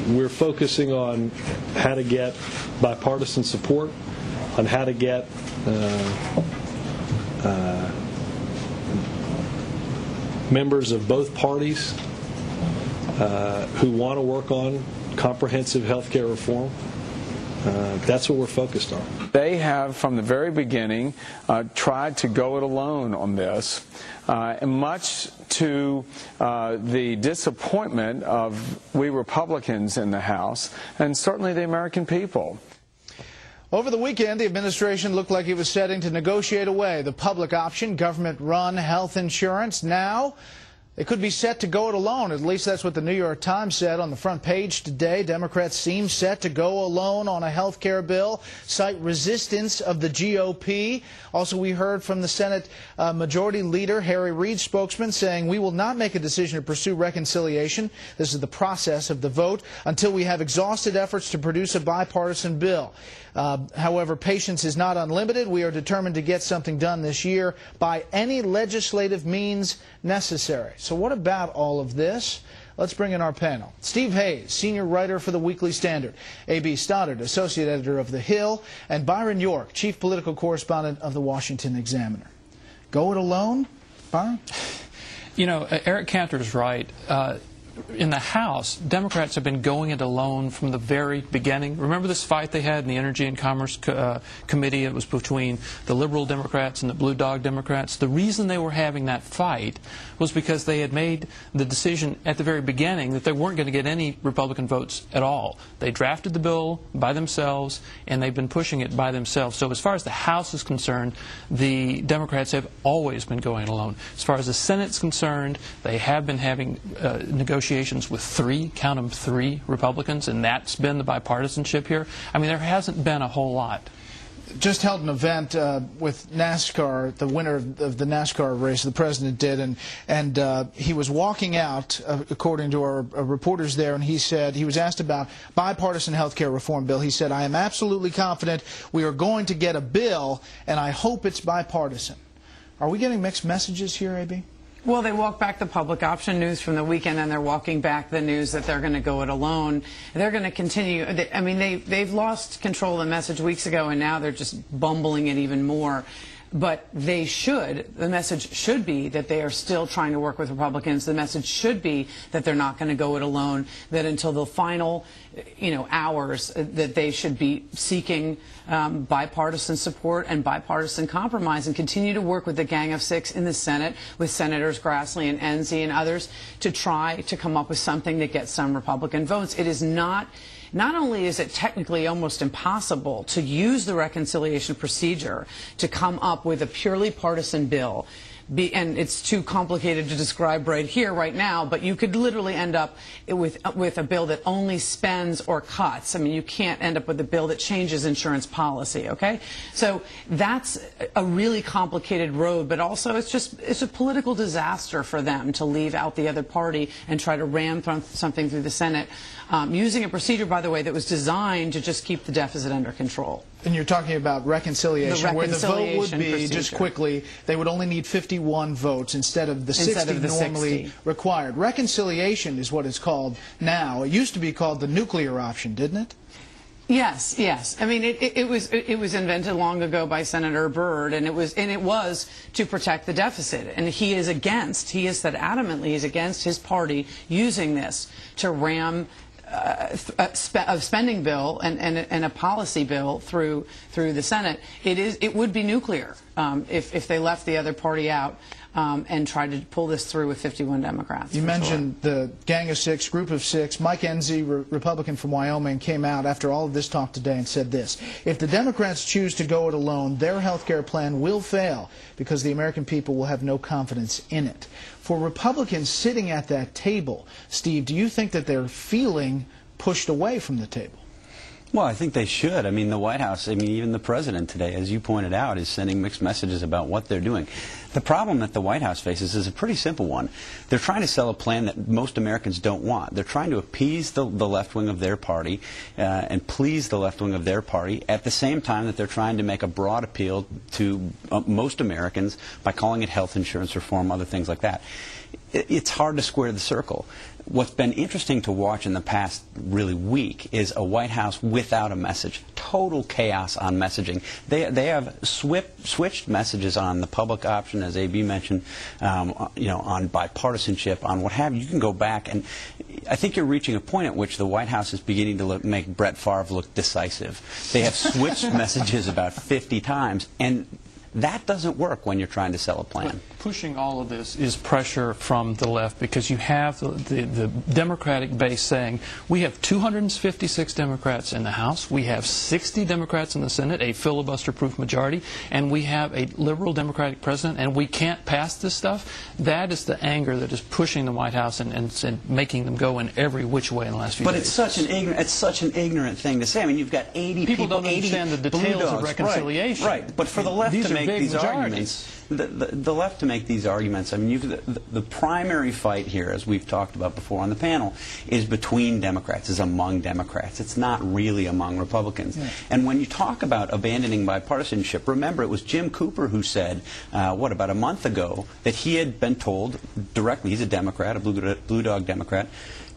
We're focusing on how to get bipartisan support, on how to get members of both parties who want to work on comprehensive health care reform. That's what we're focused on. They have, from the very beginning, tried to go it alone on this, and much to the disappointment of we Republicans in the House, and certainly the American people. Over the weekend, the administration looked like it was setting to negotiate away the public option, government-run health insurance. Now, they could be set to go it alone. At least that's what the New York Times said on the front page today. Democrats seem set to go alone on a health care bill, cite resistance of the GOP. Also, we heard from the Senate Majority Leader, Harry Reid's spokesman, saying, "We will not make a decision to pursue reconciliation. This is the process of the vote until we have exhausted efforts to produce a bipartisan bill." However, patience is not unlimited. We are determined to get something done this year by any legislative means necessary. So what about all of this? Let's bring in our panel. Steve Hayes, senior writer for the Weekly Standard, A.B. Stoddard, associate editor of The Hill, and Byron York, chief political correspondent of the Washington Examiner. Go it alone, Byron? You know, Eric Cantor is right. In the House, Democrats have been going it alone from the very beginning. Remember this fight they had in the Energy and Commerce Committee? It was between the liberal Democrats and the blue dog Democrats. The reason they were having that fight was because they had made the decision at the very beginning that they weren't going to get any Republican votes at all. They drafted the bill by themselves, and they've been pushing it by themselves. So as far as the House is concerned, the Democrats have always been going alone. As far as the Senate's concerned, they have been having negotiations with count them three Republicans, and that's been the bipartisanship here. I mean, there hasn't been a whole lot. Just held an event with NASCAR, the winner of the NASCAR race, the president did, and he was walking out, according to our reporters there, and he said, he was asked about bipartisan health care reform bill. He said, "I am absolutely confident we are going to get a bill, and I hope it's bipartisan." Are we getting mixed messages here, A.B.? Well, they walk back the public option news from the weekend, and they're walking back the news that they're going to go it alone. They're going to continue. I mean, they've lost control of the message weeks ago, and now they're just bumbling it even more. But they should. The message should be that they are still trying to work with Republicans. The message should be that they're not going to go it alone, that until the final, hours, that they should be seeking bipartisan support and bipartisan compromise and continue to work with the Gang of Six in the Senate, with Senators Grassley and Enzi and others, to try to come up with something that gets some Republican votes. It is not only is it technically almost impossible to use the reconciliation procedure to come up with a purely partisan bill, and it's too complicated to describe right now, but you could literally end up with a bill that only spends or cuts. I mean, you can't end up with a bill that changes insurance policy, okay? So that's a really complicated road, but also it's a political disaster for them to leave out the other party and try to ram something through the Senate, using a procedure, by the way, that was designed to just keep the deficit under control. And you're talking about reconciliation, where the vote would be, procedure. Just quickly, they would only need 51 votes instead of the 60 normally required. Reconciliation is what it's called now. It used to be called the nuclear option, didn't it? Yes, yes. I mean, it was invented long ago by Senator Byrd, and it was to protect the deficit. And he has said adamantly he's against his party using this to ram a spending bill and a policy bill through the Senate. It would be nuclear if they left the other party out and tried to pull this through with 51 Democrats. You mentioned the Gang of Six, Group of Six. Mike Enzi, Republican from Wyoming, came out after all of this talk today and said this: if the Democrats choose to go it alone, their health care plan will fail because the American people will have no confidence in it. For Republicans sitting at that table, Steve, do you think that they're feeling pushed away from the table? Well, I think they should. I mean, the White House, even the president today, as you pointed out, is sending mixed messages about what they're doing. The problem that the White House faces is a pretty simple one. They're trying to sell a plan that most Americans don't want. They're trying to appease the left wing of their party and please the left wing of their party at the same time that they're trying to make a broad appeal to most Americans by calling it health insurance reform, other things like that. It's hard to square the circle. What's been interesting to watch in the past really week is a White House without a message. Total chaos on messaging. They have switched messages on the public option, as AB mentioned, on bipartisanship, on what have you. You can go back, and I think you're reaching a point at which the White House is beginning to make Brett Favre look decisive. They have switched messages about 50 times, and that doesn't work when you're trying to sell a plan. Pushing all of this is pressure from the left, because you have the Democratic base saying, we have 256 Democrats in the House, we have 60 Democrats in the Senate, a filibuster-proof majority, and we have a liberal Democratic president, and we can't pass this stuff. That is the anger that is pushing the White House and making them go in every which way in the last few days. But it's such an ignorant thing to say. I mean, you've got 80 people, don't understand the details of reconciliation. Right. But for the left to make these arguments, the left to make these arguments, I mean, the primary fight here, as we've talked about before on the panel, is between Democrats, is among Democrats. It's not really among Republicans. Yeah. And when you talk about abandoning bipartisanship, remember it was Jim Cooper who said, about a month ago, that he had been told directly, he's a Democrat, a blue dog Democrat,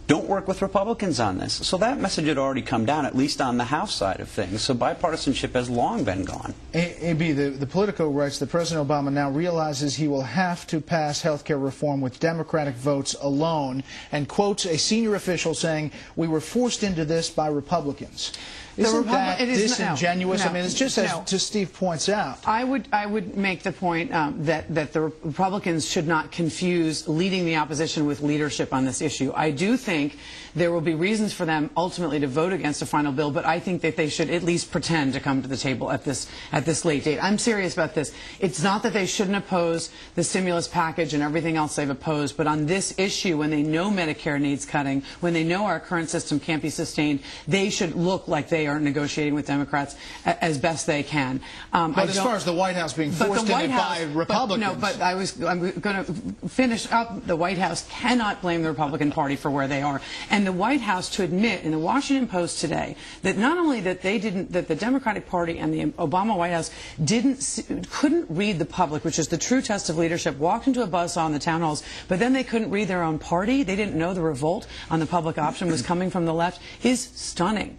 don't work with Republicans on this. So that message had already come down, at least on the House side of things. So bipartisanship has long been gone. AB, the Politico writes that President Obama now realizes he will have to pass health care reform with Democratic votes alone, and quotes a senior official saying, we were forced into this by Republicans. Isn't that disingenuous? No, I mean, it's just as Steve points out. I would make the point that the Republicans should not confuse leading the opposition with leadership on this issue. I do think there will be reasons for them ultimately to vote against a final bill, but I think that they should at least pretend to come to the table at this late date. I'm serious about this. It's not that they shouldn't oppose the stimulus package and everything else they've opposed, but on this issue, when they know Medicare needs cutting, when they know our current system can't be sustained, they should look like they are negotiating with Democrats as best they can. But as far as the White House being forced in it by Republicans. I'm going to finish up. The White House cannot blame the Republican Party for where they are. And the White House to admit in the Washington Post today that not only that that the Democratic Party and the Obama White House couldn't read the public, which is the true test of leadership, walked into a buzzsaw in the town halls, but then they couldn't read their own party. They didn't know the revolt on the public option was coming from the left, is stunning.